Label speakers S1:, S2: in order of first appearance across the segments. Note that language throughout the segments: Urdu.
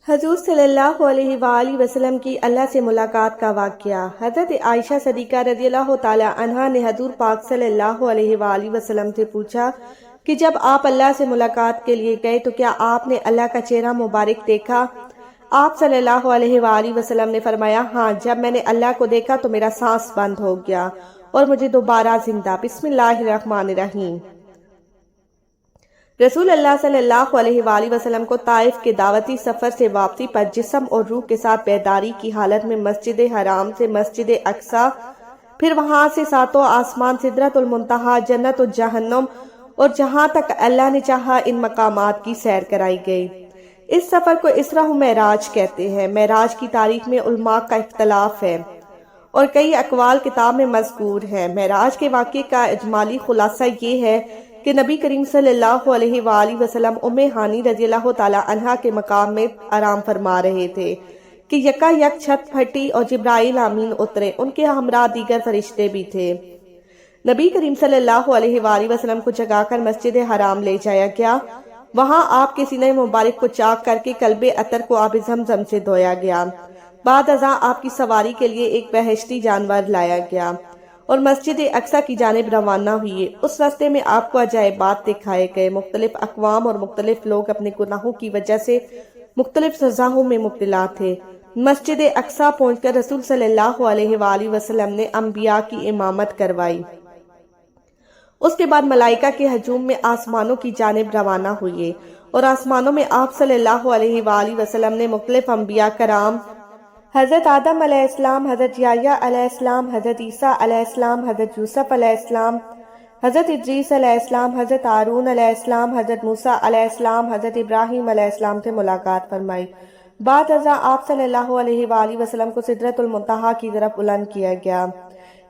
S1: حضور صلی اللہ علیہ وآلہ وسلم کی اللہ سے ملاقات کا واقعہ۔ حضرت عائشہ صدیقہ رضی اللہ تعالی عنہا نے حضور پاک صلی اللہ علیہ وآلہ وسلم سے پوچھا کہ جب آپ اللہ سے ملاقات کے لیے گئے تو کیا آپ نے اللہ کا چہرہ مبارک دیکھا؟ آپ صلی اللہ علیہ وآلہ وسلم نے فرمایا، ہاں، جب میں نے اللہ کو دیکھا تو میرا سانس بند ہو گیا اور مجھے دوبارہ زندہ۔ بسم اللہ الرحمن الرحیم۔ رسول اللہ صلی اللہ علیہ وآلہ وسلم کو طائف کے دعوتی سفر سے واپسی پر جسم اور روح کے ساتھ بیداری کی حالت میں مسجد حرام سے مسجد اقصی، پھر وہاں سے ساتوں آسمان، سدرۃ المنتہا، جنت و جہنم اور جہاں تک اللہ نے چاہا ان مقامات کی سیر کرائی گئی۔ اس سفر کو اسرا و معراج کہتے ہیں۔ معراج کی تاریخ میں علماء کا اختلاف ہے اور کئی اقوال کتاب میں مذکور ہیں۔ معراج کے واقعے کا اجمالی خلاصہ یہ ہے کہ نبی کریم صلی اللہ علیہ وآلہ وسلم ام ہانی رضی اللہ تعالی عنہا کے مقام میں آرام فرما رہے تھے کہ یکا یک چھت پھٹی اور جبرائیل امین اترے۔ ان کے ہمراہ دیگر فرشتے بھی تھے۔ نبی کریم صلی اللہ علیہ وآلہ وسلم کو جگا کر مسجد حرام لے جایا گیا۔ وہاں آپ کے سینہ مبارک کو چاک کر کے کلب عطر کو آب زمزم سے دھویا گیا۔ بعد ازاں آپ کی سواری کے لیے ایک بہشتی جانور لایا گیا اور مسجد اقصی کی جانب روانہ ہوئے۔ اس راستے میں آپ کو عجائبات دکھائے گئے۔ مختلف اقوام اور مختلف لوگ اپنے گناہوں کی وجہ سے مختلف سزاؤں میں مبتلا تھے۔ مسجد اقصی پہنچ کر رسول صلی اللہ علیہ وآلہ وسلم نے انبیاء کی امامت کروائی۔ اس کے بعد ملائکہ کے ہجوم میں آسمانوں کی جانب روانہ ہوئے اور آسمانوں میں آپ صلی اللہ علیہ وآلہ وسلم نے مختلف انبیاء کرام، حضرت آدم علیہ السلام، حضرت یحییٰ علیہ السلام، حضرت عیسیٰ علیہ السلام، حضرت یوسف علیہ السلام، حضرت ادریس علیہ السلام، حضرت ہارون علیہ السلام، حضرت موسیٰ علیہ السلام، حضرت ابراہیم علیہ السلام سے ملاقات فرمائی۔ بعد ازاں آپ صلی اللہ علیہ وآلہ وسلم کو سدرۃ المنتہا کی طرف بلند کیا گیا۔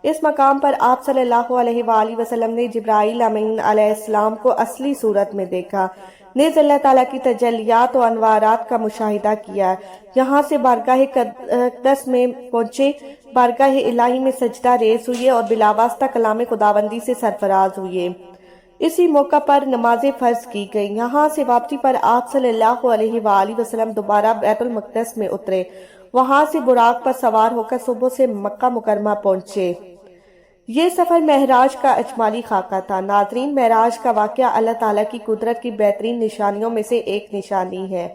S1: اس مقام پر آپ صلی اللہ علیہ وآلہ وسلم نے جبرائیل امین علیہ السلام کو اصلی صورت میں دیکھا، نیز اللہ تعالیٰ کی تجلیات و انوارات کا مشاہدہ کیا۔ یہاں سے بارگاہ اقدس میں پہنچے، بارگاہ الہی میں سجدہ ریز ہوئے اور بلاواسطہ کلام خداوندی سے سرفراز ہوئے۔ اسی موقع پر نماز فرض کی گئی۔ یہاں سے واپسی پر آپ صلی اللہ علیہ وآلہ وسلم دوبارہ بیت المقدس میں اترے۔ وہاں سے براق پر سوار ہو کر صبح سے مکہ مکرمہ پہنچے۔ یہ سفر معراج کا اجمالی خاکہ تھا۔ ناظرین، معراج کا واقعہ اللہ تعالیٰ کی قدرت کی بہترین نشانیوں میں سے ایک نشانی ہے،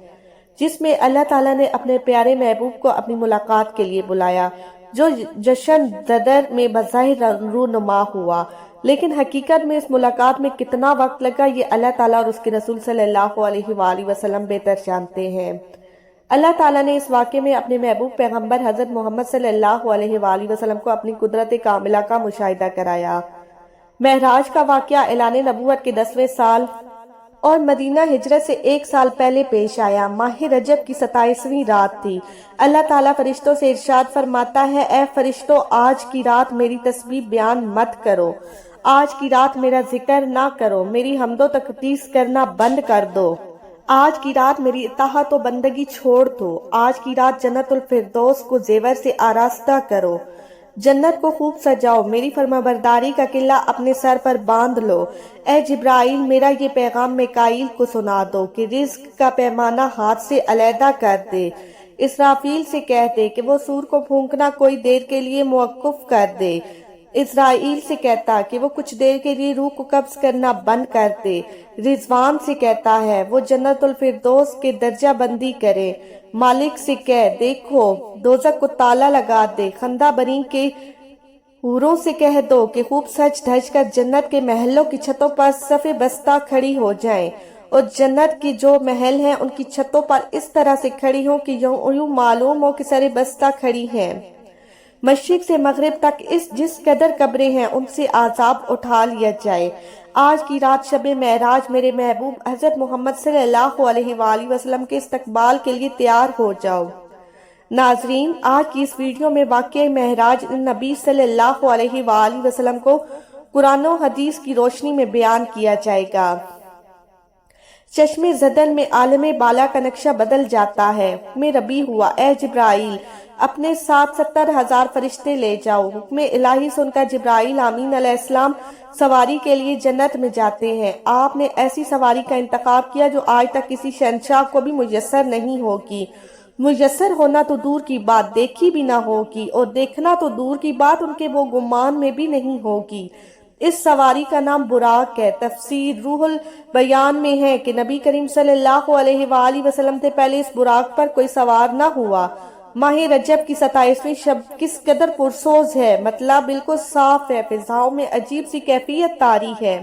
S1: جس میں اللہ تعالیٰ نے اپنے پیارے محبوب کو اپنی ملاقات کے لیے بلایا، جو جشن زدر میں بظاہر رونما ہوا، لیکن حقیقت میں اس ملاقات میں کتنا وقت لگا یہ اللہ تعالیٰ اور اس کے رسول صلی اللہ علیہ وآلہ وسلم بہتر جانتے ہیں۔ اللہ تعالیٰ نے اس واقعے میں اپنے محبوب پیغمبر حضرت محمد صلی اللہ علیہ وآلہ وسلم کو اپنی قدرت کاملہ کا مشاہدہ کرایا۔ معراج کا واقعہ اعلان نبوت کے 10ویں سال اور مدینہ ہجرت سے 1 سال پہلے پیش آیا۔ ماہ رجب کی 27ویں رات تھی۔ اللہ تعالیٰ فرشتوں سے ارشاد فرماتا ہے، اے فرشتوں، آج کی رات میری تسبیح بیان مت کرو، آج کی رات میرا ذکر نہ کرو، میری حمد و تقدیس کرنا بند کر دو، آج کی رات میری اطاعت و بندگی چھوڑ دو، آج کی رات جنت الفردوس کو زیور سے آراستہ کرو، جنت کو خوب سجاؤ، میری فرمانبرداری کا قلعہ اپنے سر پر باندھ لو۔ اے جبرائیل، میرا یہ پیغام میکائیل کو سنا دو کہ رزق کا پیمانہ ہاتھ سے علیحدہ کر دے۔ اسرافیل سے کہہ دے کہ وہ سور کو پھونکنا کوئی دیر کے لیے موقف کر دے۔ اسرائیل سے کہتا کہ وہ کچھ دیر کے لیے روح کو قبض کرنا بند کر دے۔ رضوان سے کہتا ہے وہ جنت الفردوس کے درجہ بندی کرے۔ مالک سے کہہ دیکھو دوزخ کو تالا لگا دے۔ خندہ برین کے حوروں سے کہہ دو کہ خوب سج دھج کر جنت کے محلوں کی چھتوں پر صف بستہ کھڑی ہو جائیں، اور جنت کی جو محل ہیں ان کی چھتوں پر اس طرح سے کھڑی ہوں کہ یوں معلوم ہو کہ سر بستہ کھڑی ہیں۔ مشرق سے مغرب تک جس قدر قبریں ہیں ان سے عذاب اٹھا لیا جائے۔ آج کی رات شب معراج میرے محبوب حضرت محمد صلی اللہ علیہ وآلہ وسلم کے استقبال کے لیے تیار ہو جاؤ۔ ناظرین، آج کی اس ویڈیو میں واقعہ معراج نبی صلی اللہ علیہ وآلہ وسلم کو قرآن و حدیث کی روشنی میں بیان کیا جائے گا۔ چشم زدن میں عالم بالا کا نقشہ بدل جاتا ہے۔ میں ربی ہوا، اے جبرائیل اپنے ساتھ 70,000 فرشتے لے جاؤ۔ حکم الہی سن کر جبرائیل امین علیہ السلام سواری کے لیے جنت میں جاتے ہیں۔ آپ نے ایسی سواری کا انتخاب کیا جو آج تک کسی شہنشاہ کو بھی میسر نہیں ہوگی۔ میسر ہونا تو دور کی بات، دیکھی بھی نہ ہوگی، اور دیکھنا تو دور کی بات ان کے وہ گمان میں بھی نہیں ہوگی۔ اس سواری کا نام براق ہے۔ تفسیر روح البیان میں ہے کہ نبی کریم صلی اللہ علیہ وآلہ وسلم سے پہلے اس براق پر کوئی سوار نہ ہوا۔ ماہ رجب کی 27ویں شب کس قدر پرسوز ہے، مطلب بالکل صاف ہے، فضاؤں میں عجیب سی کیفیت طاری ہے۔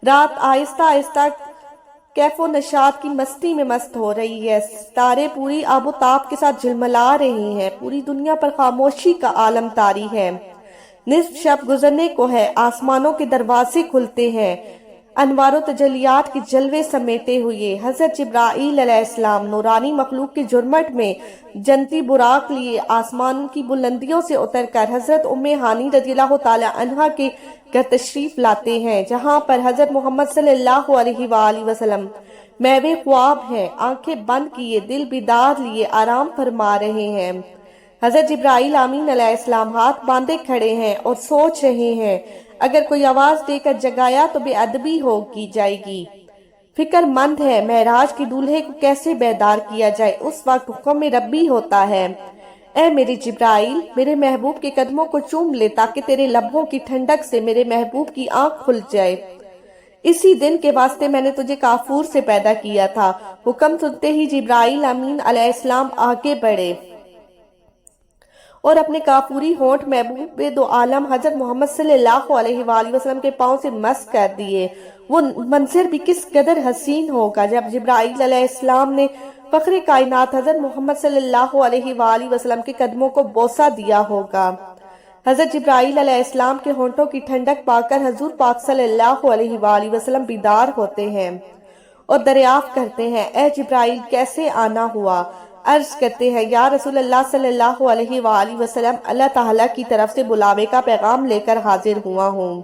S1: رات آہستہ آہستہ کیف و نشاط کی مستی میں مست ہو رہی ہے، ستارے پوری آب و تاب کے ساتھ جھلملا رہے ہیں، پوری دنیا پر خاموشی کا عالم طاری ہے۔ نصف شب گزرنے کو ہے، آسمانوں کے دروازے کھلتے ہیں، انوار و تجلیات کے جلوے سمیٹے ہوئے حضرت جبرائیل علیہ السلام نورانی مخلوق کے جرمٹ میں جنتی براق لیے آسمان کی بلندیوں سے اتر کر حضرت ام ہانی رضی اللہ تعالی عنہا کے گھر تشریف لاتے ہیں، جہاں پر حضرت محمد صلی اللہ علیہ وآلہ وسلم محو خواب ہیں، آنکھیں بند کیے، دل بیدار لیے آرام فرما رہے ہیں۔ حضرت جبرائیل امین علیہ السلام ہاتھ باندھے کھڑے ہیں اور سوچ رہے ہیں، اگر کوئی آواز دے کر جگایا تو بے ادبی ہو کی جائے گی۔ فکر مند ہے معراج کے دولہے کو کیسے بیدار کیا جائے۔ اس وقت حکم ربی ہوتا ہے، اے میرے جبرائیل میرے محبوب کے قدموں کو چوم لے تاکہ تیرے لبوں کی ٹھنڈک سے میرے محبوب کی آنکھ کھل جائے۔ اسی دن کے واسطے میں نے تجھے کافور سے پیدا کیا تھا۔ حکم سنتے ہی جبرائیل امین علیہ السلام آگے بڑھے اور اپنے کافوری ہونٹ محبوب دو عالم حضرت محمد صلی اللہ علیہ وآلہ وسلم کے پاؤں سے مس کر دیے۔ وہ منظر بھی کس قدر حسین ہوگا جب جبرائیل علیہ السلام نے فخر کائنات حضرت محمد صلی اللہ علیہ وآلہ وسلم کے قدموں کو بوسہ دیا ہوگا۔ حضرت جبرائیل علیہ السلام کے ہونٹوں کی ٹھنڈک پا کر حضور پاک صلی اللہ علیہ وآلہ وسلم بیدار ہوتے ہیں اور دریافت کرتے ہیں، اے جبرائیل کیسے آنا ہوا؟ عرض کرتے ہیں، یا رسول اللہ صلی اللہ علیہ وآلہ وسلم اللہ تعالیٰ کی طرف سے بلاوے کا پیغام لے کر حاضر ہوا ہوں۔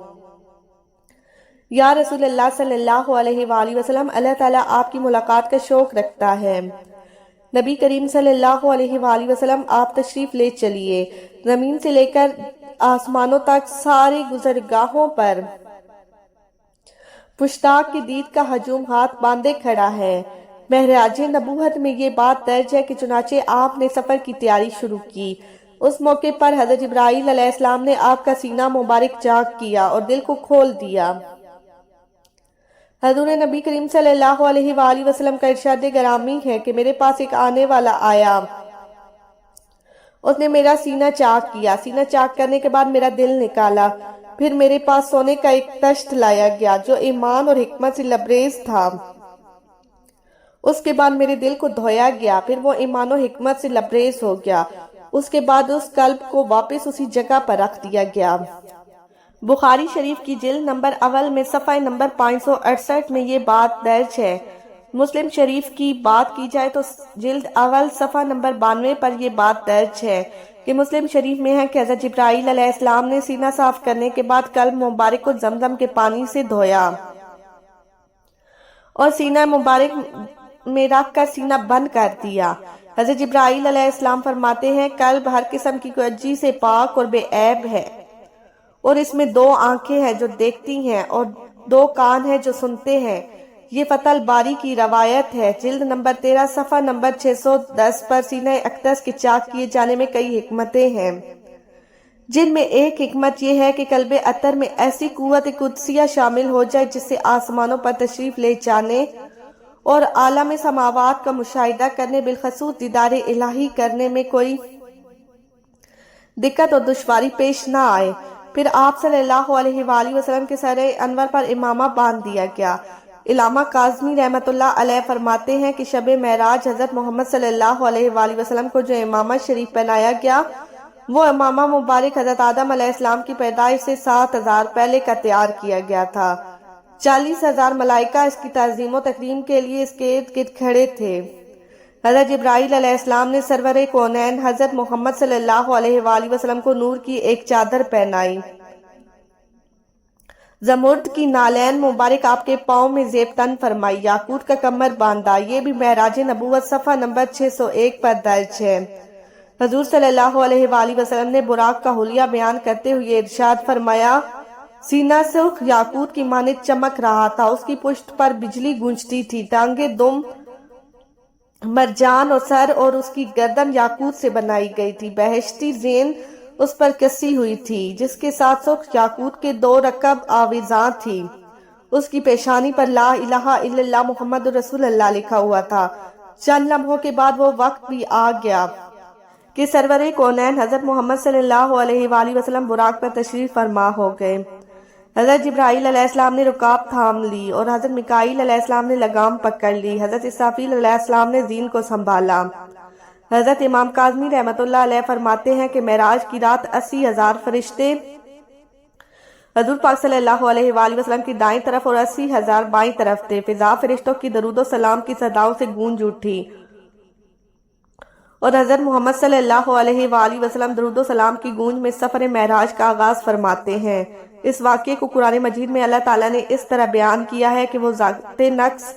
S1: یا رسول اللہ صلی اللہ علیہ وآلہ وسلم اللہ تعالیٰ آپ کی ملاقات کا شوق رکھتا ہے۔ نبی کریم صلی اللہ علیہ وآلہ وسلم آپ تشریف لے چلیے۔ زمین سے لے کر آسمانوں تک سارے گزرگاہوں پر مشتاق کی دید کا ہجوم ہاتھ باندھے کھڑا ہے۔ معراج نبوت میں یہ بات درج ہے کہ چنانچہ آپ نے سفر کی تیاری شروع کی۔ اس موقع پر حضرت جبرائیل علیہ السلام نے آپ کا سینہ مبارک چاک کیا اور دل کو کھول دیا۔ حضور نبی کریم صلی اللہ علیہ وآلہ وسلم کا ارشاد گرامی ہے کہ میرے پاس ایک آنے والا آیا، اس نے میرا سینہ چاک کیا، سینہ چاک کرنے کے بعد میرا دل نکالا، پھر میرے پاس سونے کا ایک تشت لایا گیا جو ایمان اور حکمت سے لبریز تھا، اس کے بعد میرے دل کو دھویا گیا، پھر وہ ایمان و حکمت سے لبریز ہو گیا، اس کے بعد اس قلب کو واپس اسی جگہ پر رکھ دیا گیا۔ بخاری شریف کی جلد نمبر اول میں صفحہ نمبر 568 میں یہ بات درج ہے۔ مسلم شریف کی بات کی جائے تو جلد اول صفحہ نمبر 92 پر یہ بات درج ہے کہ مسلم شریف میں ہے کہ حضرت جبرائیل علیہ السلام نے سینہ صاف کرنے کے بعد قلب مبارک کو زمزم کے پانی سے دھویا اور سینہ مبارک میں رکھ کر سینہ بند کر دیا۔ حضرت جبرائیل علیہ السلام فرماتے ہیں، قلب ہر قسم کی کوجی سے پاک اور بے عیب ہے، اور اس میں 2 آنکھیں ہیں جو دیکھتی ہیں اور 2 کان ہیں جو سنتے ہیں۔ یہ فتح الباری کی روایت ہے۔ جلد نمبر 13 صفحہ نمبر 610 پر سینہ اقدس کے چاک کیے جانے میں کئی حکمتیں ہیں، جن میں ایک حکمت یہ ہے کہ قلب اطہر میں ایسی قوت قدسیہ شامل ہو جائے جس سے آسمانوں پر تشریف لے جانے اور عالم سماوات کا مشاہدہ کرنے، بالخصوص دیدار الہی کرنے میں کوئی دقت اور دشواری پیش نہ آئے۔ پھر آپ صلی اللہ علیہ وآلہ وسلم کے سر انور پر امامہ باندھ دیا گیا۔ علامہ کاظمی رحمۃ اللہ علیہ فرماتے ہیں کہ شب معراج حضرت محمد صلی اللہ علیہ وآلہ وسلم کو جو امامہ شریف پہنایا گیا، وہ امامہ مبارک حضرت آدم علیہ السلام کی پیدائش سے 7000 پہلے کا تیار کیا گیا تھا۔ 40,000 ملائکہ اس کی تعظیم و تکریم کے لیے اس کے ارد گرد کھڑے تھے۔ حضرت جبرائیل علیہ السلام نے سرور کونین حضرت محمد صلی اللہ علیہ وآلہ وسلم کو نور کی ایک چادر پہنائی۔ زمرد کی نالین مبارک آپ کے پاؤں میں زیب تن فرمائی، یاقوت کا کمر باندھا۔ یہ بھی معراج نبوت صفحہ نمبر 601 پر درج ہے۔ حضور صلی اللہ علیہ وآلہ وسلم نے براق کا حلیہ بیان کرتے ہوئے ارشاد فرمایا، سینہ سرخ یاقوت کی مانند چمک رہا تھا، اس کی پشت پر بجلی گونجتی تھی، ٹانگیں دم مرجان اور سر اور اس کی گردن یاقوت سے بنائی گئی تھی، بہشتی زین اس پر کسی ہوئی تھی جس کے ساتھ سرخ یاقوت کے 2 رکب آویزاں تھی۔ اس کی پیشانی پر لا الہ الا اللہ محمد رسول اللہ لکھا ہوا تھا۔ چند لمحوں کے بعد وہ وقت بھی آ گیا کہ سرور کونین حضرت محمد صلی اللہ علیہ وآلہ وسلم براق پر تشریف فرما ہو گئے۔ حضرت جبرائیل علیہ السلام نے رکاب تھام لی اور حضرت میکائیل علیہ السلام نے لگام پکڑ لی۔ حضرت اسرافیل علیہ السلام نے زین کو سنبھالا۔ حضرت امام کاظمی رحمۃ اللہ علیہ فرماتے ہیں کہ معراج کی رات 80,000 فرشتے حضور پاک صلی اللہ علیہ وآلہ وسلم کی دائیں طرف اور 80,000 بائیں طرف تھے۔ فضا فرشتوں کی درود و سلام کی صداؤں سے گونج اٹھی اور حضرت محمد صلی اللہ علیہ وآلہ وسلم درود و سلام کی گونج میں سفر معراج کا آغاز فرماتے ہیں۔ اس واقعے کو قرآن مجید میں اللہ تعالیٰ نے اس طرح بیان کیا ہے کہ وہ ذات نقص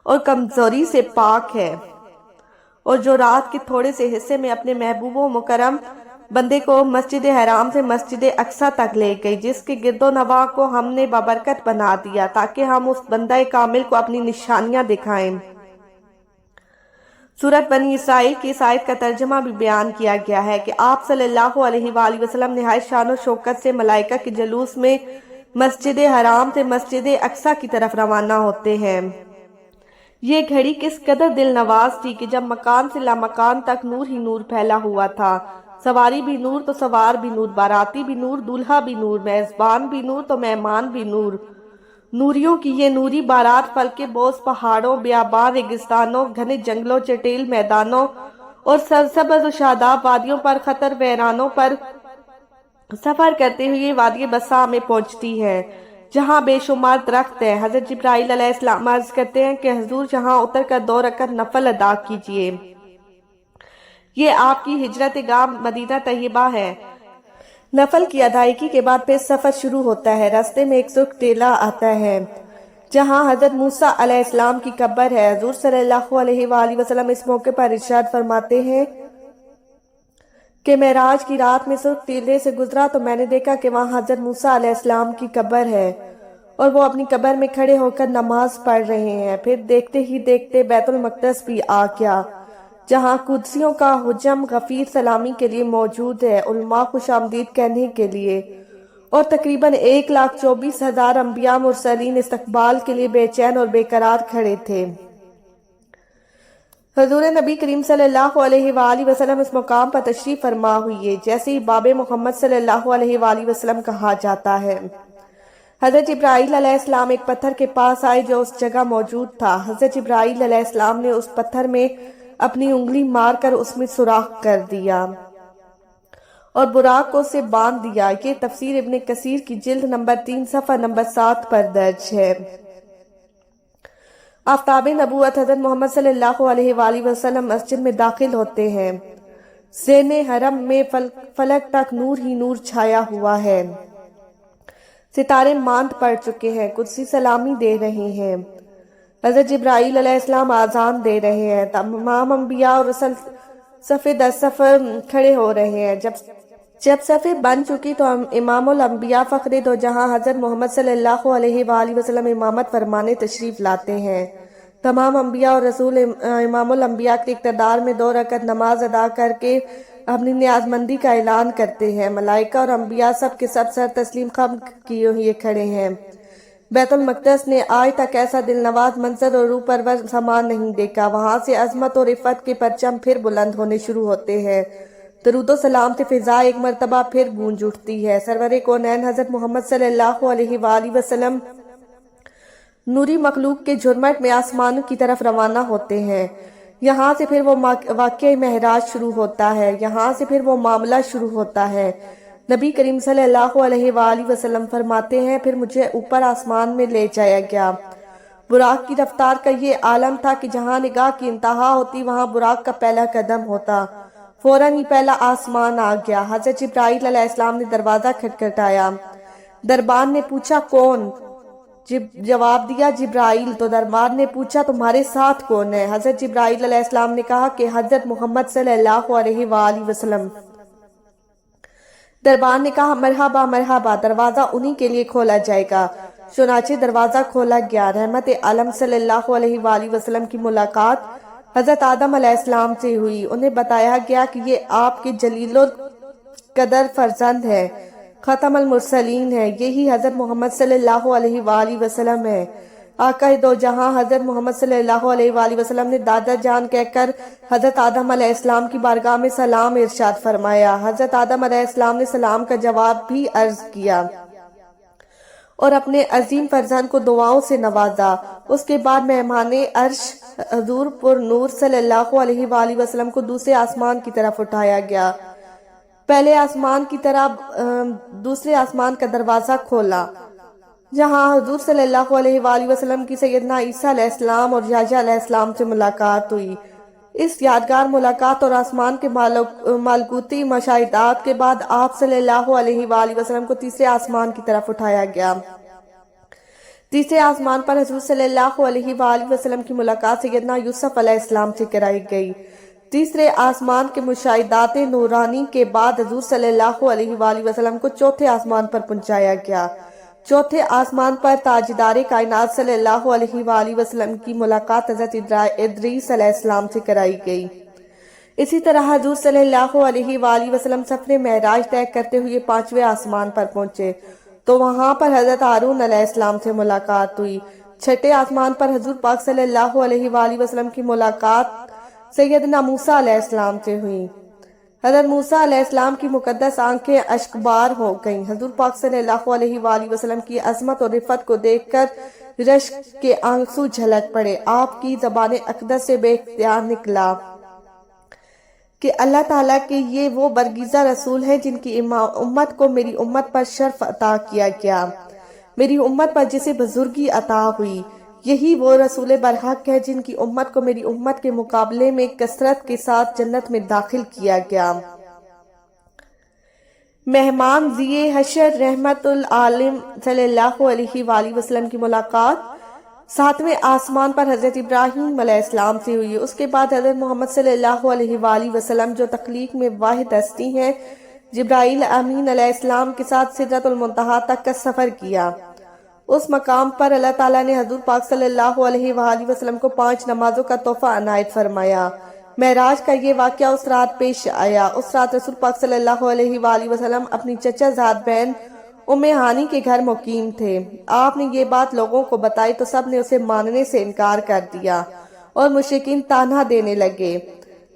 S1: اور کمزوری سے پاک ہے، اور جو رات کے تھوڑے سے حصے میں اپنے محبوب و مکرم بندے کو مسجد حرام سے مسجد اقصی تک لے گئی، جس کے گرد و نواح کو ہم نے بابرکت بنا دیا تاکہ ہم اس بندہ کامل کو اپنی نشانیاں دکھائیں۔ سورۃ بنی اسرائیل کی اس آیت کا ترجمہ بھی بیان کیا گیا ہے کہ آپ صلی اللہ علیہ وآلہ وسلم نہایت شان و شوکت سے ملائکہ کے جلوس میں مسجد حرام سے مسجد اقصی کی طرف روانہ ہوتے ہیں۔ یہ گھڑی کس قدر دل نواز تھی کہ جب مکان سے لامکان تک نور ہی نور پھیلا ہوا تھا، سواری بھی نور تو سوار بھی نور، باراتی بھی نور، دولہا بھی نور، میزبان بھی نور تو مہمان بھی نور۔ نوریوں کی یہ نوری بارات فلکے بوس پہاڑوں، بیابان ریگستانوں، گھنے جنگلوں، چٹیل میدانوں اور سرسبز و شاداب وادیوں پر خطر ویرانوں پر سفر کرتے ہوئے وادی بسا میں پہنچتی ہے، جہاں بے شمار درخت ہیں۔ حضرت جبرائیل علیہ السلام عرض کرتے ہیں کہ حضور یہاں اتر کر 2 رکعت نفل ادا کیجئے۔ یہ آپ کی ہجرت گاہ مدینہ طیبہ ہے۔ نفل کی ادائیگی کے بعد پھر سفر شروع ہوتا ہے۔ راستے میں ایک سرخ ٹیلہ آتا ہے جہاں حضرت موسیٰ علیہ السلام کی قبر ہے۔ حضور صلی اللہ علیہ وآلہ وسلم اس موقع پر ارشاد فرماتے ہیں کہ معراج کی رات میں سرخ ٹیلے سے گزرا تو میں نے دیکھا کہ وہاں حضرت موسیٰ علیہ السلام کی قبر ہے اور وہ اپنی قبر میں کھڑے ہو کر نماز پڑھ رہے ہیں۔ پھر دیکھتے ہی دیکھتے بیت المقدس بھی آ گیا، جہاں قدسیوں کا حجم غفیر سلامی کے لیے موجود ہے، علماء خوش آمدید کہنے کے لیے، اور تقریباً 1,24,000 انبیاء مرسلین استقبال کے لیے بے چین اور بے قرار کھڑے تھے۔ حضور نبی کریم صلی اللہ علیہ وآلہ وسلم اس مقام پر تشریف فرما ہوئے جیسے ہی باب محمد صلی اللہ علیہ وآلہ وسلم کہا جاتا ہے۔ حضرت جبرائیل علیہ السلام ایک پتھر کے پاس آئے جو اس جگہ موجود تھا۔ حضرت جبرائیل علیہ السلام نے اس پتھر میں اپنی انگلی مار کر اس میں سوراخ کر دیا اور براق کو اسے باندھ دیا۔ یہ تفسیر ابن کثیر کی جلد نمبر 3 صفحہ نمبر 7 پر درج ہے۔ آفتاب نبوت حضرت محمد صلی اللہ علیہ وآلہ وسلم مسجد میں داخل ہوتے ہیں۔ زین حرم میں فلک تک نور ہی نور چھایا ہوا ہے، ستارے ماند پڑ چکے ہیں، قدسی سلامی دے رہے ہیں۔ حضرت جبرائیل علیہ السلام آذان دے رہے ہیں، تمام انبیاء اور رسل صفے در صف کھڑے ہو رہے ہیں۔ جب صفے بن چکی تو امام الانبیاء فخر دو جہاں حضرت محمد صلی اللہ علیہ وآلہ وسلم امامت فرمانے تشریف لاتے ہیں۔ تمام انبیاء اور رسول امام الانبیاء کے اقتدار میں 2 رکعت نماز ادا کر کے اپنی نیاز مندی کا اعلان کرتے ہیں۔ ملائکہ اور انبیاء سب کے سب سر تسلیم خم کیے ہوئے کھڑے ہیں۔ بیت المقدس نے آج تک ایسا دل نواز منظر اور روح پرور سامان نہیں دیکھا۔ وہاں سے عظمت اور عفت کے پرچم پھر بلند ہونے شروع ہوتے ہیں۔ درود و سلام سے فضا ایک مرتبہ پھر گونج اٹھتی ہے۔ سرور کونین حضرت محمد صلی اللہ علیہ وآلہ وسلم نوری مخلوق کے جھرمٹ میں آسمان کی طرف روانہ ہوتے ہیں۔ یہاں سے پھر وہ واقعہ معراج شروع ہوتا ہے، یہاں سے پھر وہ معاملہ شروع ہوتا ہے۔ نبی کریم صلی اللہ علیہ وآلہ وسلم فرماتے ہیں پھر مجھے اوپر آسمان میں لے جایا گیا۔ براق کی رفتار کا یہ عالم تھا کہ جہاں نگاہ کی انتہا ہوتی وہاں براق کا پہلا قدم ہوتا۔ فوراً ہی پہلا آسمان آ گیا۔ حضرت جبرائیل علیہ السلام نے دروازہ کھٹکھٹایا۔ دربان نے پوچھا کون؟ جواب دیا جبرائیل۔ تو دربان نے پوچھا تمہارے ساتھ کون ہے؟ حضرت جبرائیل علیہ السلام نے کہا کہ حضرت محمد صلی اللہ علیہ وآلہ وسلم۔ دربان نے کہا مرحبا مرحبا، دروازہ انہی کے لیے کھولا جائے گا۔ چنانچہ دروازہ کھولا گیا۔ رحمت عالم صلی اللہ علیہ وآلہ وسلم کی ملاقات حضرت آدم علیہ السلام سے ہوئی۔ انہیں بتایا گیا کہ یہ آپ کے جلیل القدر فرزند ہے، ختم المرسلین ہے، یہی حضرت محمد صلی اللہ علیہ وآلہ وسلم ہے۔ آقا دو جہاں حضرت محمد صلی اللہ علیہ وآلہ وسلم نے دادا جان کہہ کر حضرت آدم علیہ السلام کی بارگاہ میں سلام ارشاد فرمایا۔ حضرت آدم علیہ السلام نے سلام کا جواب بھی عرض کیا اور اپنے عظیم فرزند کو دعاؤں سے نوازا۔ اس کے بعد مہمان عرش حضور پر نور صلی اللہ علیہ وآلہ وسلم کو دوسرے آسمان کی طرف اٹھایا گیا۔ پہلے آسمان کی طرف دوسرے آسمان کا دروازہ کھولا، جہاں حضور صلی اللہ علیہ وآلہ وسلم کی سیدنا عیسیٰ علیہ السلام اور یحییٰ علیہ السلام سے ملاقات ہوئی۔ اس یادگار ملاقات اور آسمان کے ملکوتی مشاہدات کے بعد آپ صلی اللہ علیہ وآلہ وسلم کو تیسرے آسمان کی طرف اٹھایا گیا۔ تیسرے آسمان پر حضور صلی اللہ علیہ وآلہ وسلم کی ملاقات سیدنا یوسف علیہ السلام سے کرائی گئی۔ تیسرے آسمان کے مشاہدات نورانی کے بعد حضور صلی اللہ علیہ وآلہ وسلم کو چوتھے آسمان پر پہنچایا گیا۔ چوتھے آسمان پر تاجدار کائنات صلی اللہ علیہ وآلہ وسلم کی ملاقات حضرت ادریس علیہ السلام سے کرائی گئی۔ اسی طرح حضور صلی اللہ علیہ وآلہ وسلم سفر معراج طے کرتے ہوئے پانچویں آسمان پر پہنچے تو وہاں پر حضرت ہارون علیہ السلام سے ملاقات ہوئی۔ چھٹے آسمان پر حضور پاک صلی اللہ علیہ وآلہ وسلم کی ملاقات سیدنا موسیٰ علیہ السلام سے ہوئی۔ حضرت موسیٰ علیہ السلام کی مقدس آنکھیں اشکبار ہو گئیں۔ حضور پاک صلی اللہ علیہ وآلہ وسلم کی عظمت اور رفعت کو دیکھ کر رشک کے آنسو جھلک پڑے۔ آپ کی زبان اقدس سے بے اختیار نکلا کہ اللہ تعالیٰ کے یہ وہ برگزیدہ رسول ہیں جن کی امت کو میری امت پر شرف عطا کیا گیا، میری امت پر جسے بزرگی عطا ہوئی۔ یہی وہ رسول برحق ہے جن کی امت کو میری امت کے مقابلے میں کثرت کے ساتھ جنت میں داخل کیا گیا۔ مہمان ذی حشر رحمت العالم صلی اللہ علیہ وآلہ وسلم کی ملاقات ساتویں آسمان پر حضرت ابراہیم علیہ السلام سے ہوئی۔ اس کے بعد حضرت محمد صلی اللہ علیہ وآلہ وسلم جو تخلیق میں واحد ہستی ہیں، جبرائیل امین علیہ السلام کے ساتھ سدرۃ المنتہا تک کا سفر کیا۔ اس مقام پر اللہ تعالیٰ نے حضور پاک صلی اللہ علیہ وآلہ وسلم کو 5 نمازوں کا تحفہ عنایت فرمایا۔ معراج کا یہ واقعہ اس رات پیش آیا۔ اس رات رسول پاک صلی اللہ علیہ وآلہ وسلم اپنی چچا زاد بہن ام ہانی کے گھر مقیم تھے۔ آپ نے یہ بات لوگوں کو بتائی تو سب نے اسے ماننے سے انکار کر دیا اور مشرکین طعنہ دینے لگے۔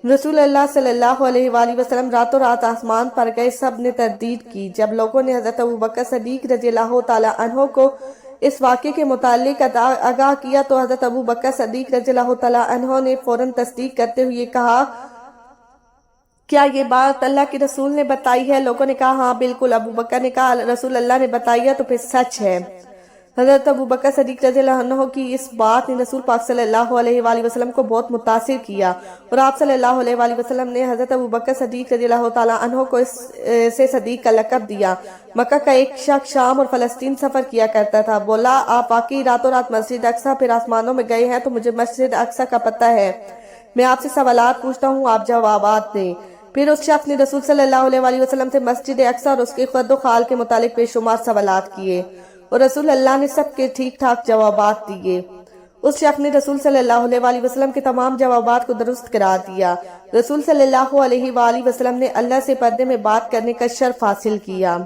S1: رسول اللہ صلی اللہ علیہ وآلہ وسلم راتوں رات آسمان پر گئے، سب نے تردید کی۔ جب لوگوں نے حضرت ابوبکر صدیق رضی اللہ تعالی عنہ کو اس واقعے کے متعلق آگاہ کیا تو حضرت ابوبکر صدیق رضی اللہ تعالی عنہ نے فوراً تصدیق کرتے ہوئے کہا کیا یہ بات اللہ کے رسول نے بتائی ہے؟ لوگوں نے کہا ہاں بالکل۔ ابوبکر نے کہا رسول اللہ نے بتائی ہے تو پھر سچ ہے۔ حضرت ابوبکر صدیق رضی اللہ عنہ کی اس بات نے رسول پاک صلی اللہ علیہ وآلہ وسلم کو بہت متاثر کیا اور آپ صلی اللہ علیہ وآلہ وسلم نے حضرت ابوبکر صدیق رضی اللہ تعالیٰ عنہ کو سے صدیق کا لقب دیا۔ مکہ کا ایک شخص شام اور فلسطین سفر کیا کرتا تھا، بولا آپ واقعی راتوں رات مسجد اقصیٰ پھر آسمانوں میں گئے ہیں تو مجھے مسجد اقصیٰ کا پتہ ہے، میں آپ سے سوالات پوچھتا ہوں، آپ جوابات دیں۔ پھر اس شخص نے رسول صلی اللہ علیہ وآلہ وسلم سے مسجد اقصیٰ اور اس کے خد و خال کے متعلق بے شمار سوالات کیے اور رسول اللہ نے سب کے ٹھیک ٹھاک جوابات دیے۔ اس شخص نے رسول صلی اللہ علیہ وآلہ وسلم کے تمام جوابات کو درست قرار دیا۔ رسول صلی اللہ علیہ وآلہ وسلم نے اللہ سے پردے میں بات کرنے کا شرف حاصل کیا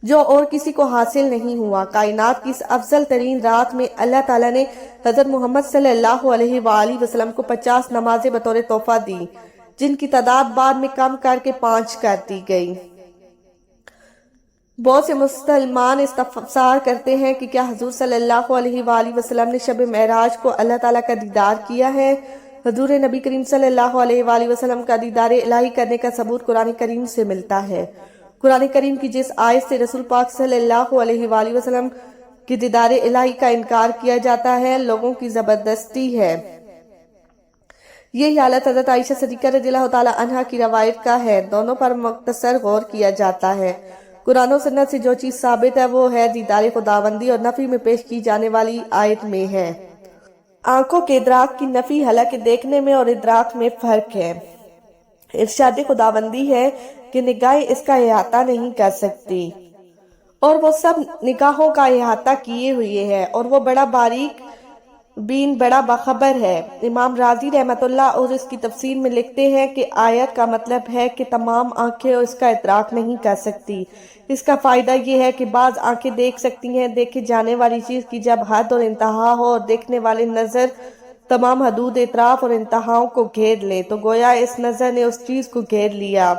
S1: جو اور کسی کو حاصل نہیں ہوا۔ کائنات کی اس افضل ترین رات میں اللہ تعالیٰ نے حضرت محمد صلی اللہ علیہ وآلہ وسلم کو 50 نمازیں بطور تحفہ دی، جن کی تعداد بعد میں کم کر کے 5 کر دی گئی۔ بہت سے مسلمان استفسار کرتے ہیں کہ کیا حضور صلی اللہ علیہ وآلہ وسلم نے شب معراج کو اللہ تعالیٰ کا دیدار کیا ہے؟ حضور نبی کریم صلی اللہ علیہ وآلہ وسلم کا دیدار الہی کرنے کا ثبوت قرآن کریم سے ملتا ہے۔ قرآن کریم کی جس آیت سے رسول پاک صلی اللہ علیہ وآلہ وسلم کی دیدار الہی کا انکار کیا جاتا ہے، لوگوں کی زبردستی ہے۔ یہ حالت حضرت عائشہ صدیقہ رضی اللہ تعالی عنہا کی روایت کا ہے، دونوں پر مختصر غور کیا جاتا ہے۔ قرآن و سنت سے جو چیز ثابت ہے وہ ہے دیدار خداوندی، اور نفی میں پیش کی جانے والی آیت میں ہے آنکھوں کے ادراک کی نفی، حالانکہ دیکھنے میں اور ادراک میں فرق ہے۔ ارشاد خداوندی ہے کہ نگاہیں اس کا احاطہ نہیں کر سکتی، اور وہ سب نگاہوں کا احاطہ کیے ہوئے ہے، اور وہ بڑا باریک بین، بڑا باخبر ہے۔ امام رازی رحمت اللہ اور اس کی تفسیر میں لکھتے ہیں کہ آیت کا مطلب ہے کہ تمام آنکھیں اس کا ادراک نہیں کر سکتی۔ اس کا فائدہ یہ ہے کہ بعض آنکھیں دیکھ سکتی ہیں دیکھے جانے والی چیز کی جب حد اور انتہا ہو، اور دیکھنے والے نظر تمام حدود، اطراف اور انتہاؤں کو گھیر لے، تو گویا اس نظر نے اس چیز کو گھیر لیا۔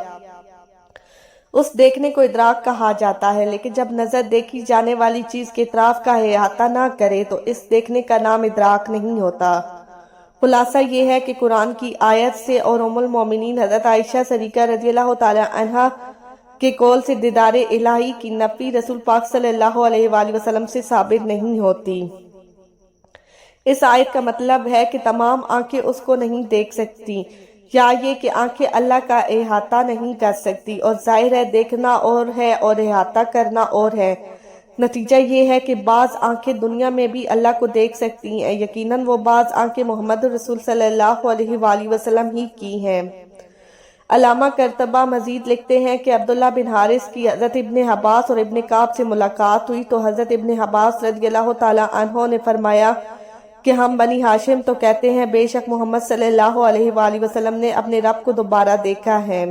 S1: اس دیکھنے کو ادراک کہا جاتا ہے، لیکن جب نظر دیکھی جانے والی چیز کے اطراف کا احاطہ نہ کرے تو اس دیکھنے کا نام ادراک نہیں ہوتا۔ خلاصہ یہ ہے کہ قرآن کی آیت سے اور ام المومنین حضرت عائشہ صدیقہ رضی اللہ تعالی عنہا کے قول سے دیدار الہی کی نفی رسول پاک صلی اللہ علیہ وآلہ وسلم سے ثابت نہیں ہوتی۔ اس آیت کا مطلب ہے کہ تمام آنکھیں اس کو نہیں دیکھ سکتی، یا یہ کہ آنکھیں اللہ کا احاطہ نہیں کر سکتی، اور ظاہر ہے دیکھنا اور ہے اور احاطہ کرنا اور ہے۔ نتیجہ یہ ہے کہ بعض آنکھیں دنیا میں بھی اللہ کو دیکھ سکتی ہیں، یقیناً وہ بعض آنکھیں محمد رسول صلی اللہ علیہ وآلہ وسلم ہی کی ہیں۔ علامہ قرطبہ مزید لکھتے ہیں کہ عبداللہ بن حارث کی حضرت ابن عباس اور ابن کعب سے ملاقات ہوئی تو حضرت ابن عباس رضی اللہ تعالی عنہ نے فرمایا کہ ہم بنی ہاشم تو کہتے ہیں بے شک محمد صلی اللہ علیہ وآلہ وسلم نے اپنے رب کو دوبارہ دیکھا ہے۔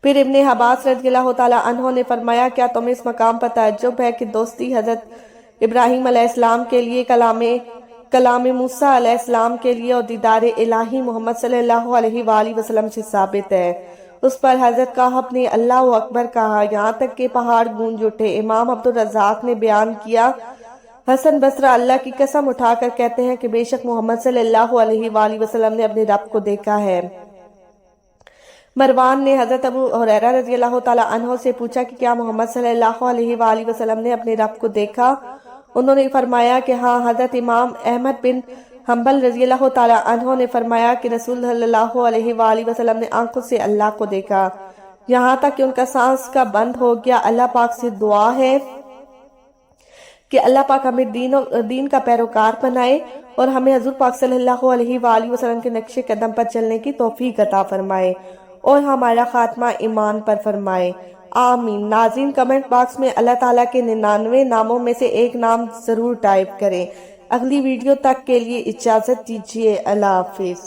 S1: پھر ابن عباس رضی اللہ تعالی عنہ نے فرمایا کیا تمہیں اس مقام پر تعجب ہے کہ دوستی حضرت ابراہیم علیہ السلام کے لیے، کلام موسیٰ علیہ السلام کے لیے، اور دیدار الہی محمد صلی اللہ علیہ وآلہ وسلم سے ثابت ہے۔ اس پر حضرت کعب نے اللہ اکبر کہا، یہاں تک کہ پہاڑ گونج اٹھے۔ امام عبدالرزاق نے بیان کیا، حسن بصری اللہ کی قسم اٹھا کر کہتے ہیں کہ بے شک محمد صلی اللہ علیہ وآلہ وسلم نے اپنے رب کو دیکھا ہے۔ مروان نے حضرت ابو ہریرہ رضی اللہ تعالی عنہ سے پوچھا کہ کیا محمد صلی اللہ علیہ وآلہ وسلم نے اپنے رب کو دیکھا؟ انہوں نے فرمایا کہ ہاں۔ حضرت امام احمد بن حنبل رضی اللہ تعالی عنہ نے فرمایا کہ رسول صلی اللہ علیہ وآلہ وسلم نے آنکھوں سے اللہ کو دیکھا، یہاں تک کہ ان کا سانس کا بند ہو گیا۔ اللہ پاک سے دعا ہے کہ اللہ پاک ہمیں دین کا پیروکار بنائے، اور ہمیں حضور پاک صلی اللہ علیہ وآلہ وسلم کے نقش قدم پر چلنے کی توفیق عطا فرمائے، اور ہمارا خاتمہ ایمان پر فرمائے، آمین۔ ناظرین، کمنٹ باکس میں اللہ تعالیٰ کے 99 ناموں میں سے ایک نام ضرور ٹائپ کریں۔ اگلی ویڈیو تک کے لیے اجازت دیجیے، اللہ حافظ۔